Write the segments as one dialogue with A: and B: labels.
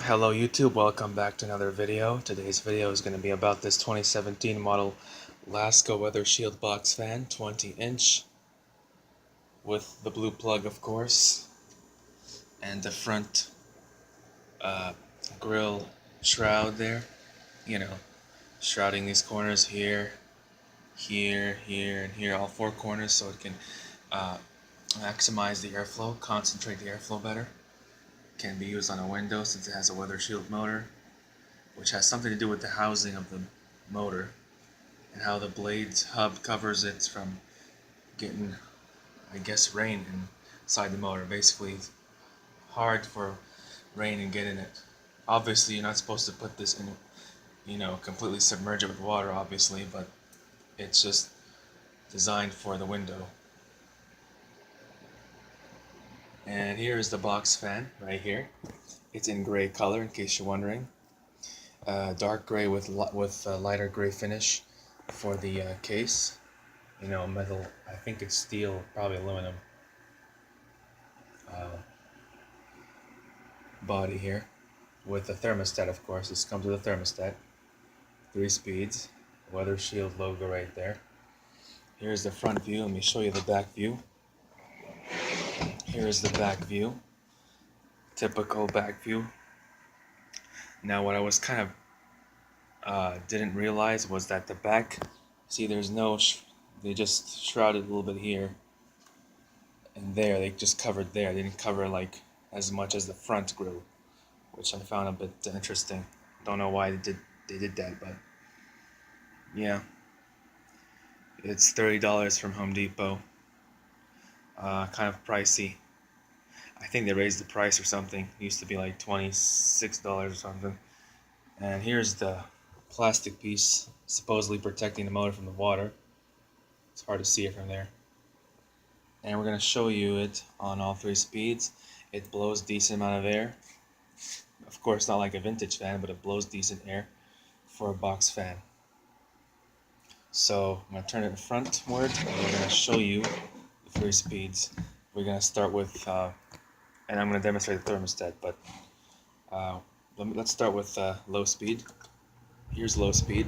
A: Hello YouTube, welcome back to another video. Today's video is going to be about this 2017 model Lasko Weather Shield box fan, 20-inch, with the blue plug of course, and the front grill shroud there, shrouding these corners here, here, and here, all four corners, so it can maximize the airflow, concentrate the airflow better. Can be used on a window since it has a weather shield motor, which has something to do with the housing of the motor and how the blade's hub covers it from getting, I guess, rain inside the motor. Basically, it's hard for rain to get in it. Obviously, you're not supposed to put this in, completely submerge it with water, obviously, but it's just designed for the window. And here is the box fan right here. It's in gray color, in case you're wondering. Dark gray with lighter gray finish for the case. Metal, I think it's steel, probably aluminum body here. With the thermostat, of course. This comes with a thermostat. 3 speeds. Weather shield logo right there. Here's the front view. Let me show you the back view. Here's the back view. Typical back view. Now what I was kind of didn't realize was that the back, see, there's no, they just shrouded a little bit here and there. They just covered there. They didn't cover like as much as the front grill, which I found a bit interesting. Don't know why they did that, but yeah, it's $30 from Home Depot. Kind of pricey. I think they raised the price or something. It used to be like $26 or something. And here's the plastic piece supposedly protecting the motor from the water. It's hard to see it from there. And we're going to show you it on all 3 speeds. It blows decent amount of air. Of course, not like a vintage fan, but it blows decent air for a box fan. So I'm going to turn it frontward and we're going to show you the 3 speeds. We're going to start with, and I'm going to demonstrate the thermostat, but let's start with low speed. Here's low speed.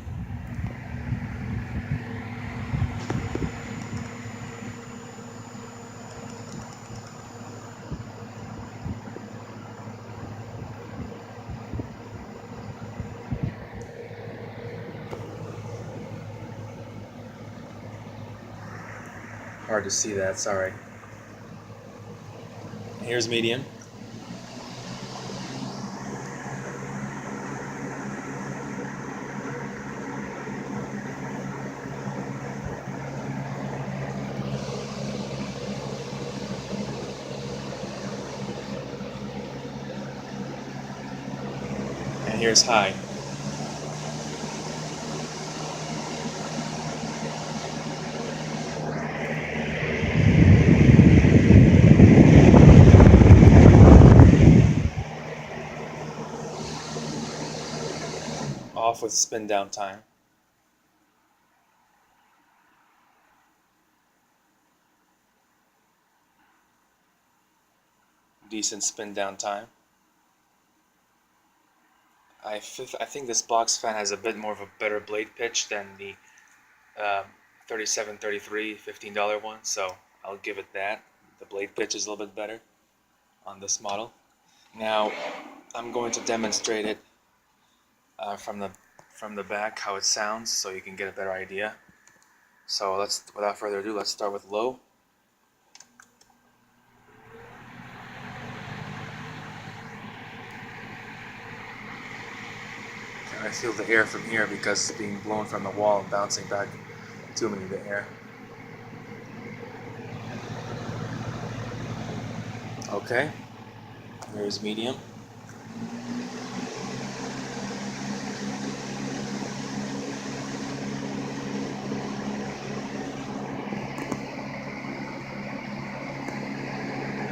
A: Hard to see that, sorry. Here's medium. And here's high. Off with spin down time. Decent spin down time. I think this box fan has a bit more of a better blade pitch than the 3733 $15 one, so I'll give it that. The blade pitch is a little bit better on this model. Now I'm going to demonstrate it from the back how it sounds, so you can get a better idea. So without further ado, let's start with low. I feel the air from here because it's being blown from the wall and bouncing back to me, the air. Okay, there's medium.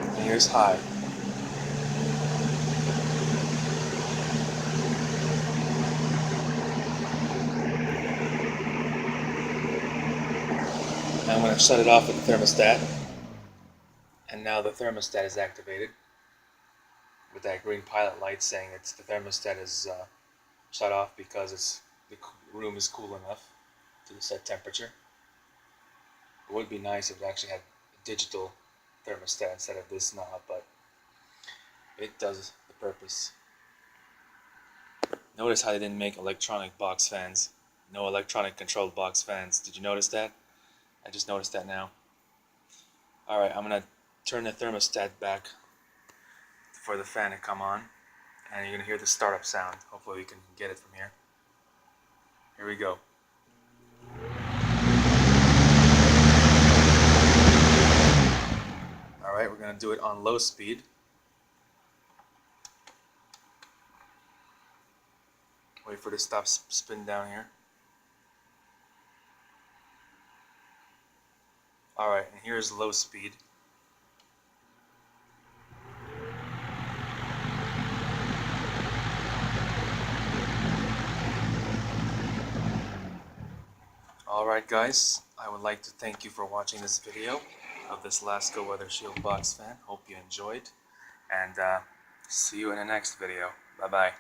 A: And here's high. I'm going to shut it off with the thermostat. And now the thermostat is activated with that green pilot light saying the thermostat is shut off because the room is cool enough to the set temperature. It would be nice if it actually had a digital thermostat instead of this knob, but it does the purpose. Notice how they didn't make electronic box fans. No electronic controlled box fans. Did you notice that? I just noticed that now. Alright, I'm going to turn the thermostat back for the fan to come on. And you're going to hear the startup sound. Hopefully we can get it from here. Here we go. Alright, we're going to do it on low speed. Wait for it to stop spin down here. Alright, and here's low speed. Alright guys, I would like to thank you for watching this video of this Lasko Weather Shield box fan. Hope you enjoyed, and see you in the next video. Bye bye.